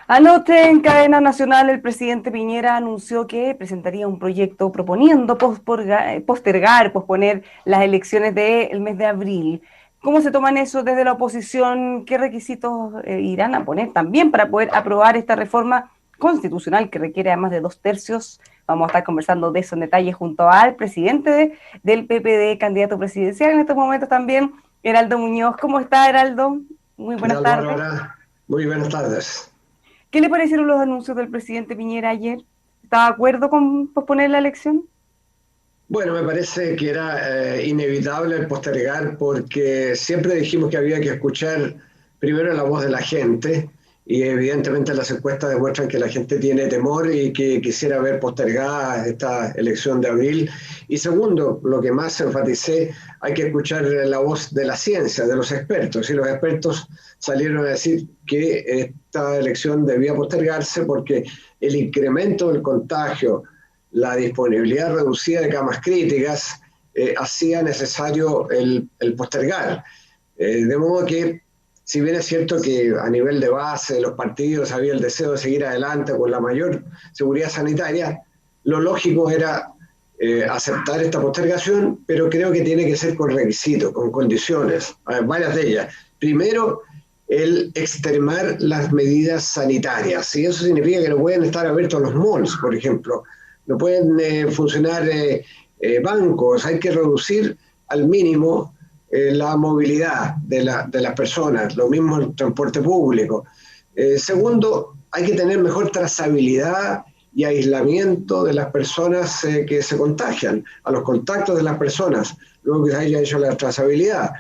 Anoche en cadena nacional el presidente Piñera anunció que presentaría un proyecto proponiendo posponer las elecciones del mes de abril. ¿Cómo se toman eso desde la oposición? ¿Qué requisitos irán a poner también para poder aprobar esta reforma constitucional que requiere además de 2/3? Vamos a estar conversando de eso en detalle junto al presidente del PPD, candidato presidencial en estos momentos también, Heraldo Muñoz. ¿Cómo está, Heraldo? Muy ¿Qué buenas tal, tardes. Bárbara? Muy buenas tardes. ¿Qué le parecieron los anuncios del presidente Piñera ayer? ¿Está de acuerdo con posponer la elección? Bueno, me parece que era inevitable el postergar porque siempre dijimos que había que escuchar primero la voz de la gente y evidentemente las encuestas demuestran que la gente tiene temor y que quisiera ver postergada esta elección de abril. Y segundo, lo que más enfaticé, hay que escuchar la voz de la ciencia, de los expertos. Y los expertos salieron a decir que esta elección debía postergarse porque el incremento del contagio, la disponibilidad reducida de camas críticas hacía necesario el postergar. De modo que, si bien es cierto que a nivel de base de los partidos había el deseo de seguir adelante con la mayor seguridad sanitaria, lo lógico era aceptar esta postergación, pero creo que tiene que ser con requisitos, con condiciones, varias de ellas. Primero, el extremar las medidas sanitarias, y eso significa que no pueden estar abiertos los malls, por ejemplo, no pueden funcionar bancos, hay que reducir al mínimo la movilidad de las personas, lo mismo el transporte público. Segundo, hay que tener mejor trazabilidad y aislamiento de las personas que se contagian, a los contactos de las personas, luego que se haya hecho la trazabilidad.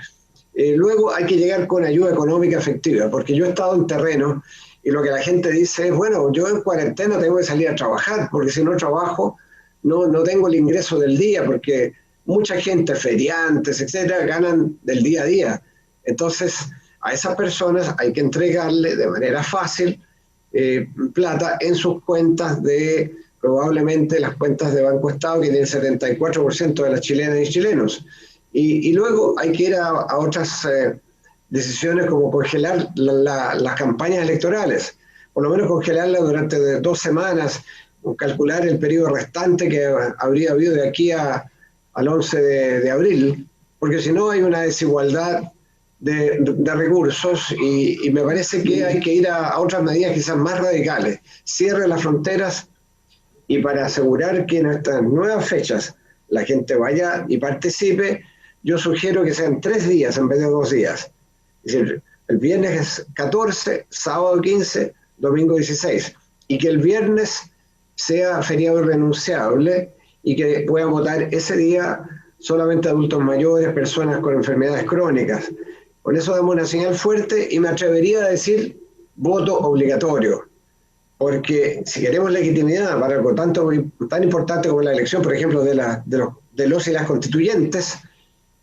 Luego hay que llegar con ayuda económica efectiva, porque yo he estado en terreno y lo que la gente dice es, bueno, yo en cuarentena tengo que salir a trabajar, porque si no trabajo no tengo el ingreso del día, porque mucha gente, feriantes, etcétera, ganan del día a día. Entonces, a esas personas hay que entregarle de manera fácil plata en sus cuentas de, probablemente las cuentas de Banco Estado, que tiene el 74% de las chilenas y chilenos. Y luego hay que ir a otras decisiones como congelar las campañas electorales, por lo menos congelarlas durante 2 semanas, calcular el periodo restante que habría habido de aquí al 11 de abril, porque si no hay una desigualdad de recursos y me parece que hay que ir a otras medidas quizás más radicales. Cierre las fronteras y para asegurar que en estas nuevas fechas la gente vaya y participe, yo sugiero que sean 3 días en vez de 2 días. Es decir, el viernes es 14, sábado 15, domingo 16. Y que el viernes sea feriado irrenunciable y que puedan votar ese día solamente adultos mayores, personas con enfermedades crónicas. Con eso damos una señal fuerte y me atrevería a decir voto obligatorio. Porque si queremos legitimidad para algo tan importante como la elección, por ejemplo, de los y las constituyentes,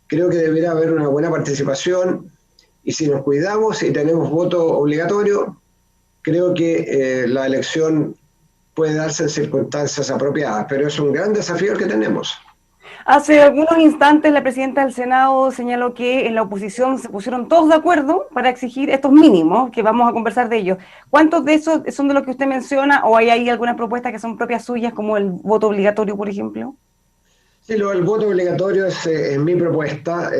creo que debería haber una buena participación y si nos cuidamos y tenemos voto obligatorio, creo que la elección puede darse en circunstancias apropiadas, pero es un gran desafío el que tenemos. Hace algunos instantes la presidenta del Senado señaló que en la oposición se pusieron todos de acuerdo para exigir estos mínimos, que vamos a conversar de ellos. ¿Cuántos de esos son de los que usted menciona o hay ahí algunas propuestas que son propias suyas, como el voto obligatorio, por ejemplo? Sí, el voto obligatorio es mi propuesta.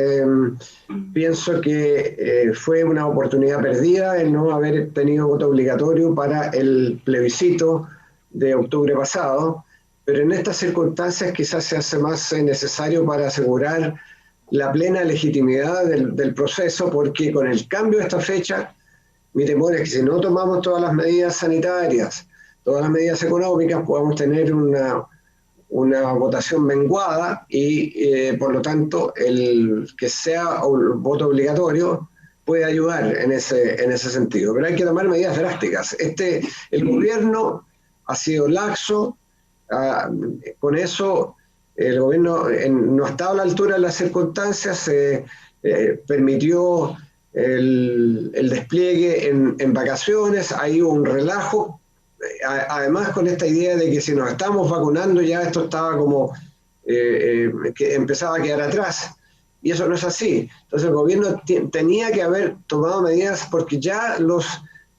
Pienso que fue una oportunidad perdida el no haber tenido voto obligatorio para el plebiscito de octubre pasado, pero en estas circunstancias quizás se hace más necesario para asegurar la plena legitimidad del proceso, porque con el cambio de esta fecha, mi temor es que si no tomamos todas las medidas sanitarias, todas las medidas económicas, podamos tener una votación menguada y por lo tanto el que sea un voto obligatorio puede ayudar en ese sentido. Pero hay que tomar medidas drásticas. El gobierno ha sido laxo, con eso el gobierno no estaba a la altura de las circunstancias, permitió el despliegue en vacaciones, hay un relajo además con esta idea de que si nos estamos vacunando ya esto estaba como que empezaba a quedar atrás. Y eso no es así. Entonces el gobierno tenía que haber tomado medidas porque ya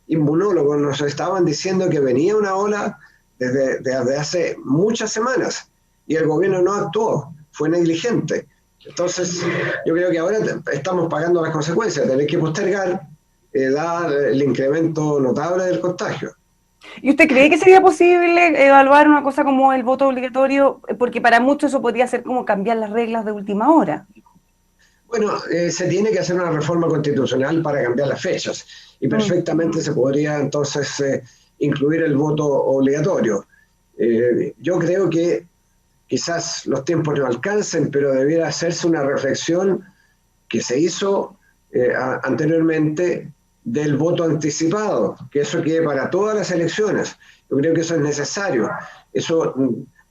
inmunólogos nos estaban diciendo que venía una ola desde hace muchas semanas y el gobierno no actuó, fue negligente. Entonces, yo creo que ahora estamos pagando las consecuencias, tener que postergar, dar el incremento notable del contagio. ¿Y usted cree que sería posible evaluar una cosa como el voto obligatorio? Porque para muchos eso podría ser como cambiar las reglas de última hora. Bueno, se tiene que hacer una reforma constitucional para cambiar las fechas y Mm. perfectamente se podría entonces incluir el voto obligatorio. Yo creo que quizás los tiempos no alcancen, pero debiera hacerse una reflexión que se hizo anteriormente del voto anticipado, que eso quede para todas las elecciones. Yo creo que eso es necesario. Eso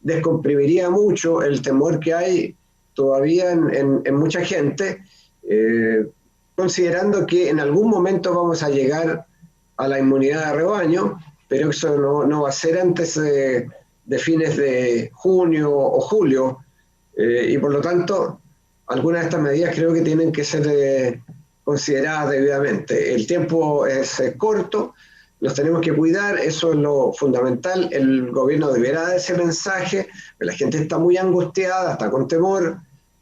descomprimiría mucho el temor que hay todavía en mucha gente, eh, considerando que en algún momento vamos a llegar a la inmunidad de rebaño, pero eso no va a ser antes de fines de junio o julio, y por lo tanto algunas de estas medidas creo que tienen que ser consideradas debidamente. El tiempo es corto, nos tenemos que cuidar, eso es lo fundamental. El gobierno deberá dar ese mensaje, la gente está muy angustiada, está con temor,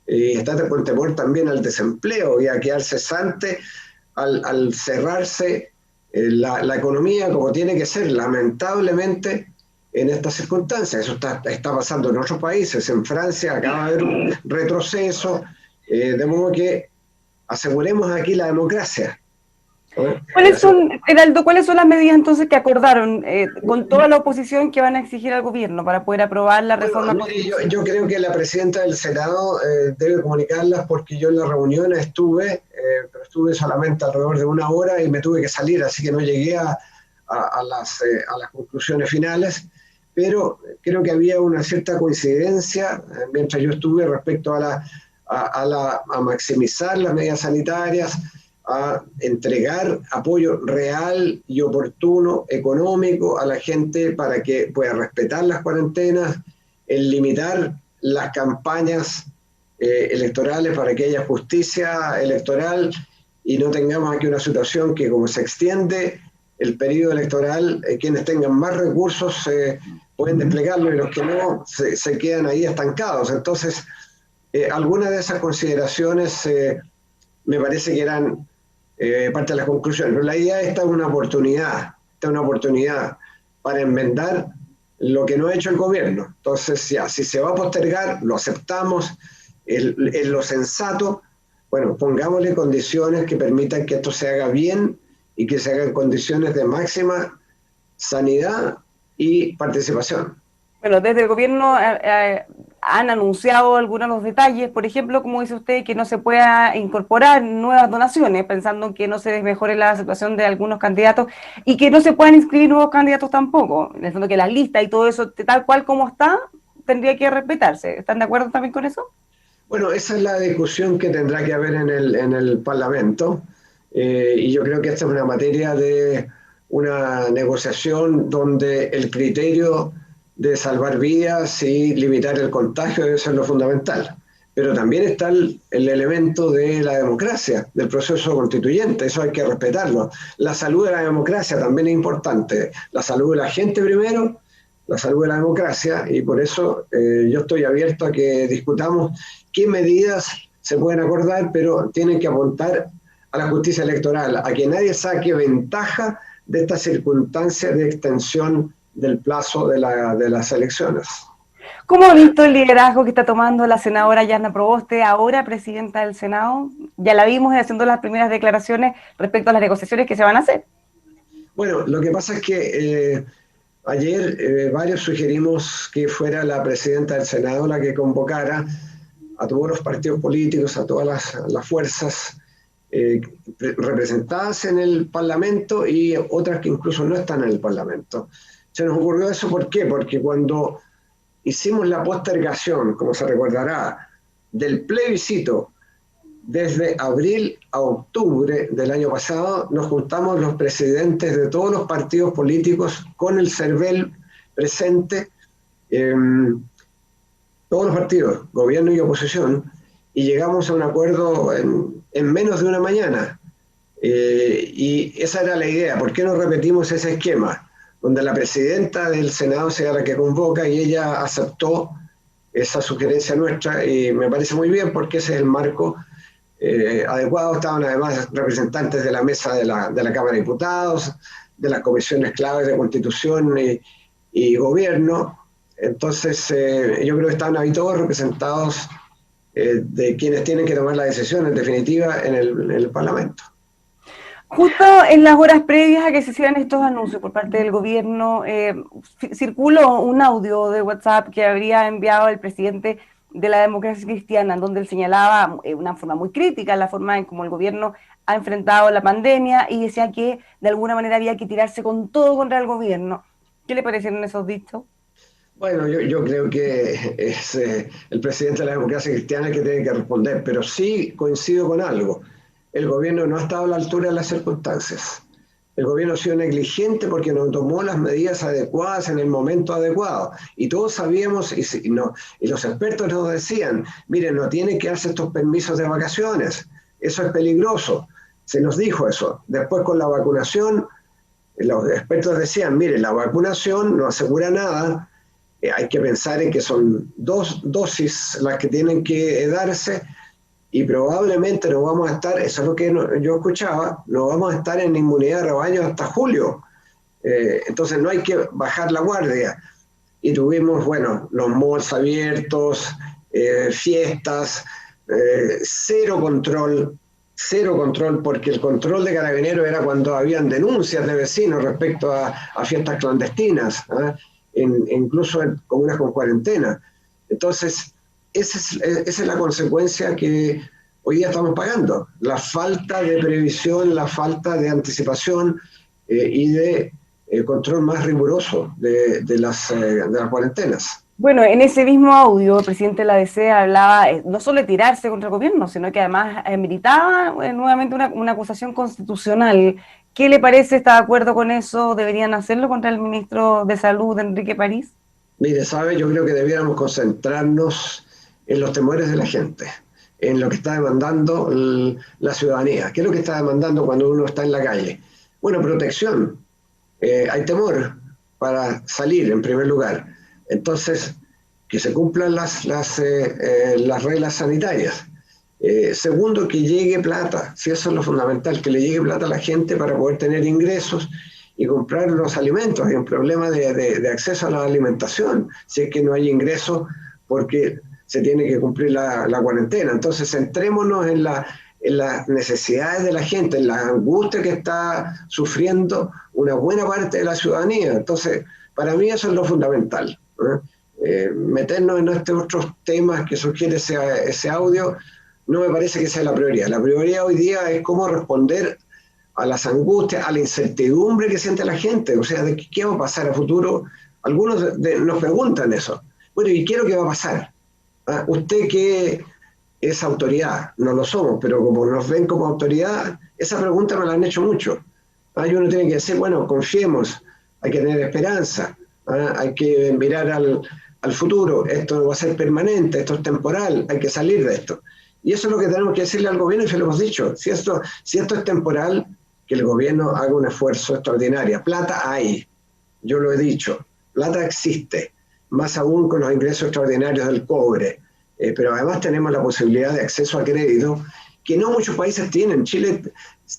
está con temor también al desempleo y a quedar cesante al cerrarse la economía como tiene que ser, lamentablemente, en estas circunstancias. Eso está pasando en otros países. En Francia acaba de haber un retroceso, de modo que aseguremos aquí la democracia, ¿no? Heraldo, cuáles son las medidas entonces que acordaron con toda la oposición que van a exigir al gobierno para poder aprobar la Bueno, reforma mire, constitucional? yo creo que la presidenta del Senado debe comunicarlas porque yo en la reunión estuve, pero estuve solamente alrededor de una hora y me tuve que salir, así que no llegué a las conclusiones finales, pero creo que había una cierta coincidencia mientras yo estuve respecto a maximizar las medidas sanitarias, a entregar apoyo real y oportuno económico a la gente para que pueda respetar las cuarentenas, el limitar las campañas electorales para que haya justicia electoral y no tengamos aquí una situación que como se extiende el periodo electoral, quienes tengan más recursos pueden desplegarlo y los que no se quedan ahí estancados. Entonces, algunas de esas consideraciones me parece que eran parte de las conclusiones. Pero la idea esta es una oportunidad para enmendar lo que no ha hecho el gobierno. Entonces, ya, si se va a postergar, lo aceptamos, es lo sensato. Bueno, pongámosle condiciones que permitan que esto se haga bien y que se haga en condiciones de máxima sanidad y participación. Bueno, desde el gobierno han anunciado algunos de los detalles, por ejemplo, como dice usted, que no se pueda incorporar nuevas donaciones, pensando en que no se mejore la situación de algunos candidatos y que no se puedan inscribir nuevos candidatos tampoco, en el fondo que las listas y todo eso, tal cual como está, tendría que respetarse. ¿Están de acuerdo también con eso? Bueno, esa es la discusión que tendrá que haber en el Parlamento, y yo creo que esta es una materia de una negociación donde el criterio de salvar vidas y limitar el contagio debe ser lo fundamental. Pero también está el elemento de la democracia, del proceso constituyente, eso hay que respetarlo. La salud de la democracia también es importante, la salud de la gente primero, la salud de la democracia, y por eso yo estoy abierto a que discutamos qué medidas se pueden acordar, pero tienen que apuntar a la justicia electoral, a que nadie saque ventaja de estas circunstancias de extensión del plazo de las elecciones. ¿Cómo ha visto el liderazgo que está tomando la senadora Yarna Proboste, ahora presidenta del Senado? Ya la vimos haciendo las primeras declaraciones respecto a las negociaciones que se van a hacer. Bueno, lo que pasa es que ayer varios sugerimos que fuera la presidenta del Senado la que convocara a todos los partidos políticos, a todas las fuerzas representadas en el Parlamento y otras que incluso no están en el Parlamento. Se nos ocurrió eso, ¿por qué? Porque cuando hicimos la postergación, como se recordará, del plebiscito desde abril a octubre del año pasado, nos juntamos los presidentes de todos los partidos políticos con el CERVEL presente, eh, todos los partidos, gobierno y oposición, y llegamos a un acuerdo en menos de una mañana. Y esa era la idea. ¿Por qué no repetimos ese esquema? Donde la presidenta del Senado sea la que convoca y ella aceptó esa sugerencia nuestra y me parece muy bien porque ese es el marco adecuado. Estaban además representantes de la mesa de la Cámara de Diputados, de las comisiones claves de Constitución y Gobierno. Entonces, yo creo que estaban ahí todos representados de quienes tienen que tomar la decisión en definitiva en el Parlamento. Justo en las horas previas a que se hicieran estos anuncios por parte del gobierno, circuló un audio de WhatsApp que habría enviado el presidente de la Democracia Cristiana, en donde él señalaba una forma muy crítica la forma en cómo el gobierno ha enfrentado la pandemia y decía que de alguna manera había que tirarse con todo contra el gobierno. ¿Qué le parecieron esos dichos? Bueno, yo creo que es el presidente de la Democracia Cristiana el que tiene que responder, pero sí coincido con algo. El gobierno no ha estado a la altura de las circunstancias. El gobierno ha sido negligente porque no tomó las medidas adecuadas en el momento adecuado. Y todos sabíamos, y los expertos nos decían, miren, no tiene que darse estos permisos de vacaciones, eso es peligroso. Se nos dijo eso. Después con la vacunación, los expertos decían, miren, la vacunación no asegura nada, hay que pensar en que son 2 dosis las que tienen que darse y probablemente no vamos a estar, eso es lo que yo escuchaba, no vamos a estar en inmunidad de rebaño hasta julio. Entonces no hay que bajar la guardia. Y tuvimos, bueno, los malls abiertos, fiestas, cero control, porque el control de Carabineros era cuando habían denuncias de vecinos respecto a fiestas clandestinas, incluso en comunas con cuarentena. Entonces, esa es la consecuencia que hoy día estamos pagando, la falta de previsión, la falta de anticipación y de control más riguroso de las cuarentenas. Bueno, en ese mismo audio, el presidente de la DC hablaba no solo de tirarse contra el gobierno, sino que además militaba nuevamente una acusación constitucional. ¿Qué le parece? ¿Está de acuerdo con eso? ¿Deberían hacerlo contra el ministro de Salud, Enrique París? Mire, sabe, yo creo que debiéramos concentrarnos en los temores de la gente, en lo que está demandando la ciudadanía. ¿Qué es lo que está demandando cuando uno está en la calle? Bueno, protección. Hay temor para salir, en primer lugar. Entonces, que se cumplan las reglas sanitarias. Segundo, que llegue plata, si eso es lo fundamental, que le llegue plata a la gente para poder tener ingresos y comprar los alimentos. Hay un problema de acceso a la alimentación, si es que no hay ingresos porque se tiene que cumplir la cuarentena. Entonces, centrémonos en las necesidades de la gente, en la angustia que está sufriendo una buena parte de la ciudadanía. Entonces, para mí eso es lo fundamental. Meternos en estos otros temas que sugiere ese audio no me parece que sea la prioridad. La prioridad hoy día es cómo responder a las angustias, a la incertidumbre que siente la gente. O sea, ¿de qué va a pasar a futuro? Algunos nos preguntan eso. Bueno, ¿y qué es lo que va a pasar? Usted que es autoridad, no lo somos, pero como nos ven como autoridad, esa pregunta me la han hecho mucho. Y uno tiene que decir, bueno, confiemos, hay que tener esperanza, hay que mirar al futuro, esto va a ser permanente, esto es temporal, hay que salir de esto. Y eso es lo que tenemos que decirle al gobierno y se lo hemos dicho. Si esto es temporal, que el gobierno haga un esfuerzo extraordinario. Plata hay, yo lo he dicho, plata existe, más aún con los ingresos extraordinarios del cobre. Pero además tenemos la posibilidad de acceso a crédito que no muchos países tienen. Chile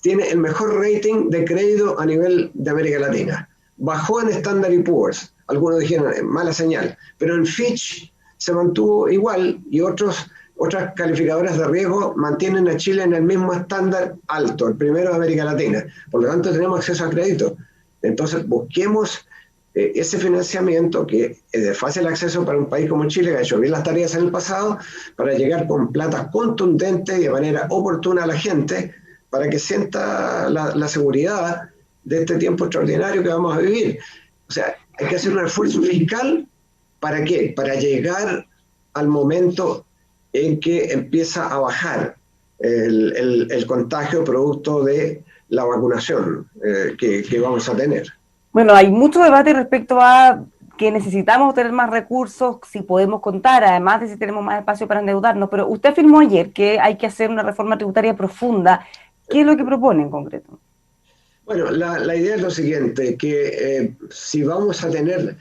tiene el mejor rating de crédito a nivel de América Latina. Bajó en Standard & Poor's, algunos dijeron mala señal, pero en Fitch se mantuvo igual y otras calificadoras de riesgo mantienen a Chile en el mismo estándar alto, el primero de América Latina. Por lo tanto, tenemos acceso a crédito. Entonces, busquemos ese financiamiento que es de fácil acceso para un país como Chile, que ha hecho bien las tareas en el pasado, para llegar con plata contundente y de manera oportuna a la gente, para que sienta la seguridad de este tiempo extraordinario que vamos a vivir. O sea, hay que hacer un esfuerzo fiscal, ¿para qué? Para llegar al momento en que empieza a bajar el contagio producto de la vacunación que vamos a tener. Bueno, hay mucho debate respecto a que necesitamos tener más recursos, si podemos contar, además de si tenemos más espacio para endeudarnos, pero usted afirmó ayer que hay que hacer una reforma tributaria profunda. ¿Qué es lo que propone en concreto? Bueno, la idea es lo siguiente, que si vamos a tener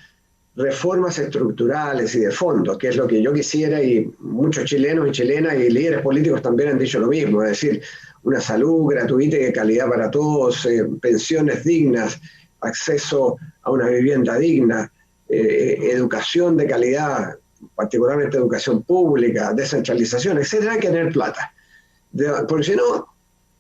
reformas estructurales y de fondo, que es lo que yo quisiera y muchos chilenos y chilenas y líderes políticos también han dicho lo mismo, es decir, una salud gratuita y de calidad para todos, pensiones dignas, acceso a una vivienda digna, educación de calidad, particularmente educación pública, descentralización, etcétera, hay que tener plata. Porque si no,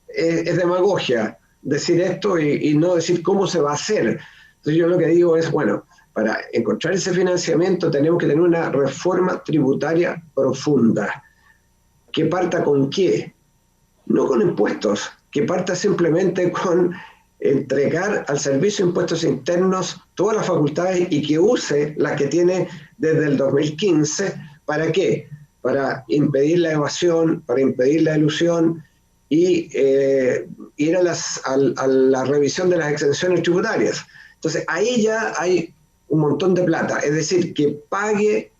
es demagogia decir esto y no decir cómo se va a hacer. Entonces yo lo que digo es, bueno, para encontrar ese financiamiento tenemos que tener una reforma tributaria profunda. ¿Que parta con qué? No con impuestos, que parta simplemente con entregar al Servicio de Impuestos Internos todas las facultades y que use las que tiene desde el 2015. ¿Para qué? Para impedir la evasión, para impedir la elusión y ir a la revisión de las exenciones tributarias. Entonces, ahí ya hay un montón de plata, es decir, que pague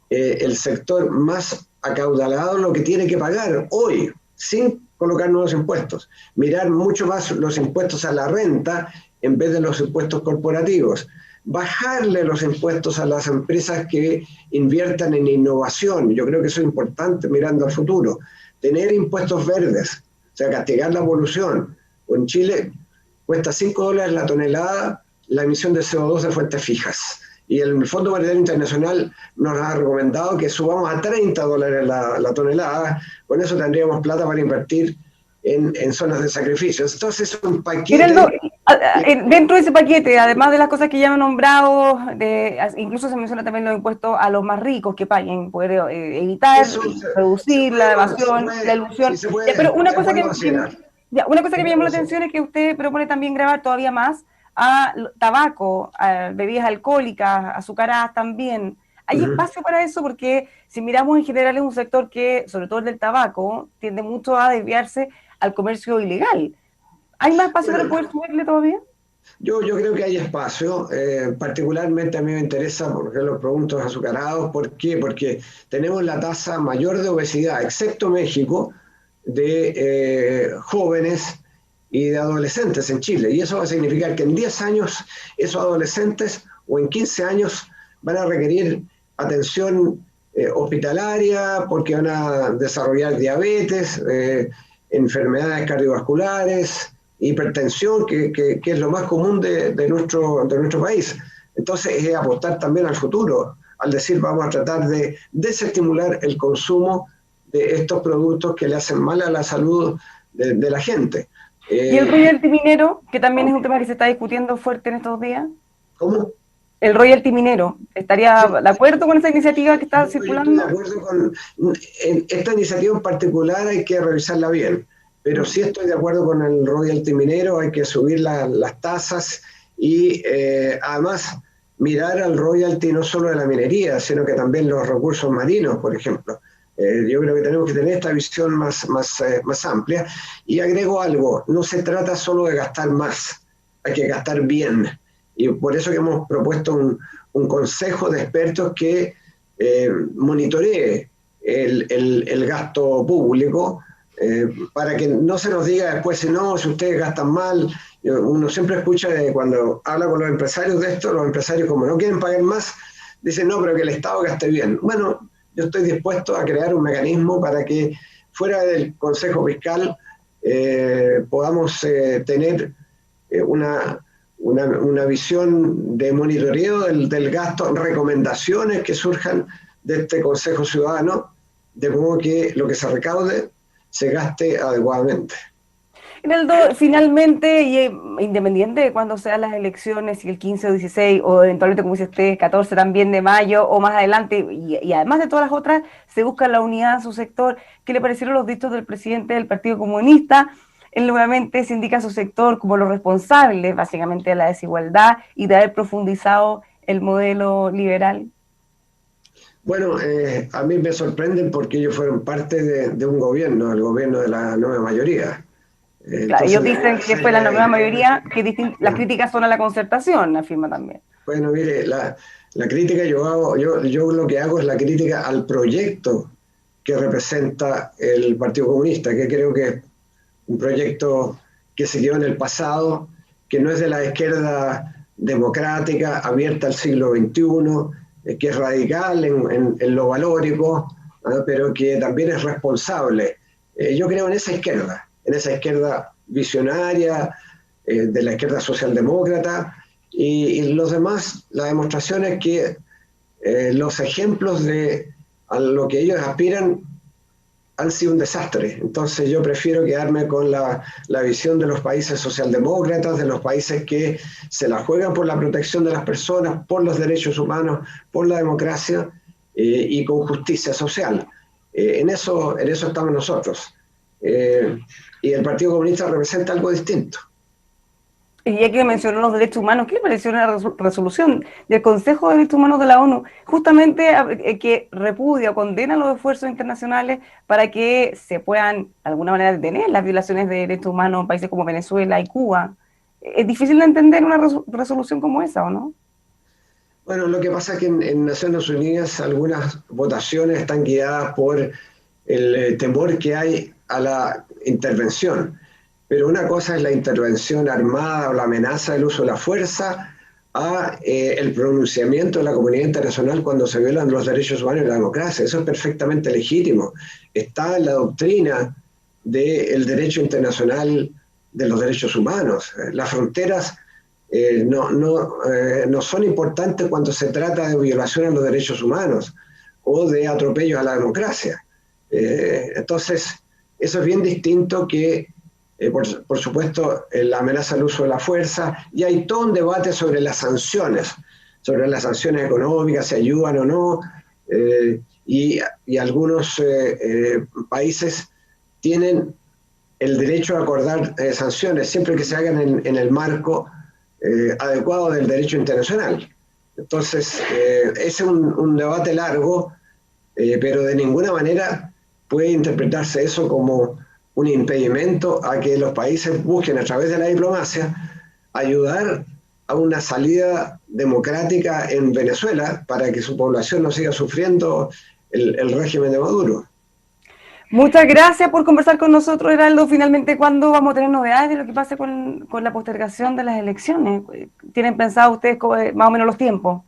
el sector más acaudalado lo que tiene que pagar hoy, sin colocar nuevos impuestos. Mirar mucho más los impuestos a la renta en vez de los impuestos corporativos. Bajarle los impuestos a las empresas que inviertan en innovación. Yo creo que eso es importante mirando al futuro. Tener impuestos verdes, o sea, castigar la polución. En Chile cuesta $5 la tonelada la emisión de CO2 de fuentes fijas. Y el Fondo Monetario Internacional nos ha recomendado que subamos a $30 la tonelada. Con eso tendríamos plata para invertir en zonas de sacrificios. Entonces es un Geraldo, paquete. dentro de ese paquete, además de las cosas que ya me he nombrado, incluso se menciona también los impuestos a los más ricos que paguen, poder evitar, Eso se reducir la evasión, la sí, ilusión. Ya, pero se puede considerar. ya, una cosa Se que me puede llamó la considerar. atención es que usted propone también grabar todavía más a tabaco, a bebidas alcohólicas, azucaradas también. ¿Hay Uh-huh. espacio para eso? Porque si miramos en general es un sector que, sobre todo el del tabaco, tiende mucho a desviarse al comercio ilegal. ¿Hay más espacio para Bueno, poder subirle todavía? yo creo que hay espacio, particularmente a mí me interesa, por ejemplo, los productos azucarados. ¿Por qué? Porque tenemos la tasa mayor de obesidad, excepto México, de jóvenes y de adolescentes en Chile. Y eso va a significar que en 10 años esos adolescentes o en 15 años van a requerir atención hospitalaria porque van a desarrollar diabetes, enfermedades cardiovasculares, hipertensión, que es lo más común de nuestro país. Entonces es apostar también al futuro, al decir vamos a tratar de desestimular el consumo de estos productos que le hacen mal a la salud de la gente. ¿Y el Eh, royalty minero, que también es un tema que se está discutiendo fuerte en estos días? ¿Cómo? ¿El royalty minero estaría Sí, de acuerdo con esa iniciativa que está yo estoy de circulando? acuerdo con esta iniciativa en particular, hay que revisarla bien, pero Mm. sí estoy de acuerdo con el royalty minero, hay que subir las tasas y además mirar al royalty no solo de la minería, sino que también los recursos marinos, por ejemplo. Yo creo que tenemos que tener esta visión más amplia. Y agrego algo, no se trata solo de gastar más, hay que gastar bien. Y por eso que hemos propuesto un consejo de expertos que monitoree el gasto público para que no se nos diga después si no, si ustedes gastan mal. Uno siempre escucha cuando habla con los empresarios de esto, los empresarios como no quieren pagar más, dicen no, pero que el Estado gaste bien. Bueno, yo estoy dispuesto a crear un mecanismo para que fuera del Consejo Fiscal podamos tener una visión de monitoreo del gasto, recomendaciones que surjan de este Consejo Ciudadano, de modo que lo que se recaude se gaste adecuadamente. Finalmente, y independiente de cuándo sean las elecciones, si el 15 o 16, o eventualmente, como dice usted, 14 también de mayo, o más adelante, y además de todas las otras, se busca la unidad en su sector. ¿Qué le parecieron los dichos del presidente del Partido Comunista? Él nuevamente se indica a su sector como los responsables, básicamente, de la desigualdad y de haber profundizado el modelo liberal. Bueno, a mí me sorprenden porque ellos fueron parte de un gobierno, el gobierno de la nueva mayoría. Claro, Entonces, ellos dicen que fue la nueva mayoría, que las no. críticas son a la concertación, afirma también. Bueno, mire, la crítica yo lo que hago es la crítica al proyecto que representa el Partido Comunista, que creo que es un proyecto que se quedó en el pasado, que no es de la izquierda democrática, abierta al siglo XXI, que es radical en lo valórico, ¿no? Pero que también es responsable. Yo creo en esa izquierda visionaria, de la izquierda socialdemócrata, y los demás, la demostración es que los ejemplos de a lo que ellos aspiran han sido un desastre. Entonces yo prefiero quedarme con la visión de los países socialdemócratas, de los países que se la juegan por la protección de las personas, por los derechos humanos, por la democracia y con justicia social. En eso estamos nosotros. Y el Partido Comunista representa algo distinto. Y ya que mencionó los derechos humanos, ¿qué le pareció una resolución del Consejo de Derechos Humanos de la ONU? Justamente que repudia o condena los esfuerzos internacionales para que se puedan, de alguna manera, detener las violaciones de derechos humanos en países como Venezuela y Cuba. Es difícil de entender una resolución como esa, ¿o no? Bueno, lo que pasa es que en Naciones Unidas algunas votaciones están guiadas por el temor que hay a la intervención. Pero una cosa es la intervención armada o la amenaza del uso de la fuerza a el pronunciamiento de la comunidad internacional cuando se violan los derechos humanos y la democracia. Eso es perfectamente legítimo. Está en la doctrina del derecho internacional de los derechos humanos. Las fronteras no son importantes cuando se trata de violación a los derechos humanos o de atropellos a la democracia. Entonces, eso es bien distinto que por supuesto, la amenaza al uso de la fuerza, y hay todo un debate sobre las sanciones económicas, si ayudan o no, y algunos países tienen el derecho a acordar sanciones siempre que se hagan en el marco adecuado del derecho internacional. Entonces, ese es un debate largo, pero de ninguna manera puede interpretarse eso como un impedimento a que los países busquen a través de la diplomacia ayudar a una salida democrática en Venezuela para que su población no siga sufriendo el régimen de Maduro. Muchas gracias por conversar con nosotros, Heraldo. Finalmente, ¿cuándo vamos a tener novedades de lo que pase con la postergación de las elecciones? ¿Tienen pensado ustedes más o menos los tiempos?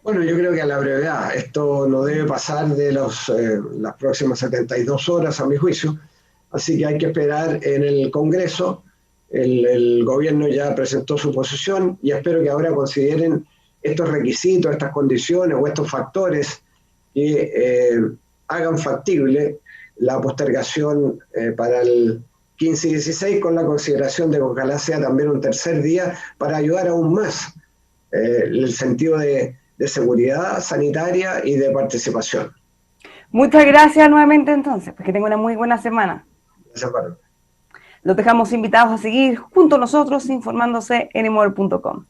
Bueno, yo creo que a la brevedad. Esto no debe pasar de las próximas 72 horas, a mi juicio. Así que hay que esperar en el Congreso. El gobierno ya presentó su posición y espero que ahora consideren estos requisitos, estas condiciones o estos factores que hagan factible la postergación para el 15 y 16 con la consideración de que ojalá sea también un tercer día para ayudar aún más el sentido de seguridad sanitaria y de participación. Muchas gracias nuevamente entonces, pues que tenga una muy buena semana. Gracias, Pablo. Los dejamos invitados a seguir junto a nosotros informándose en emor.com.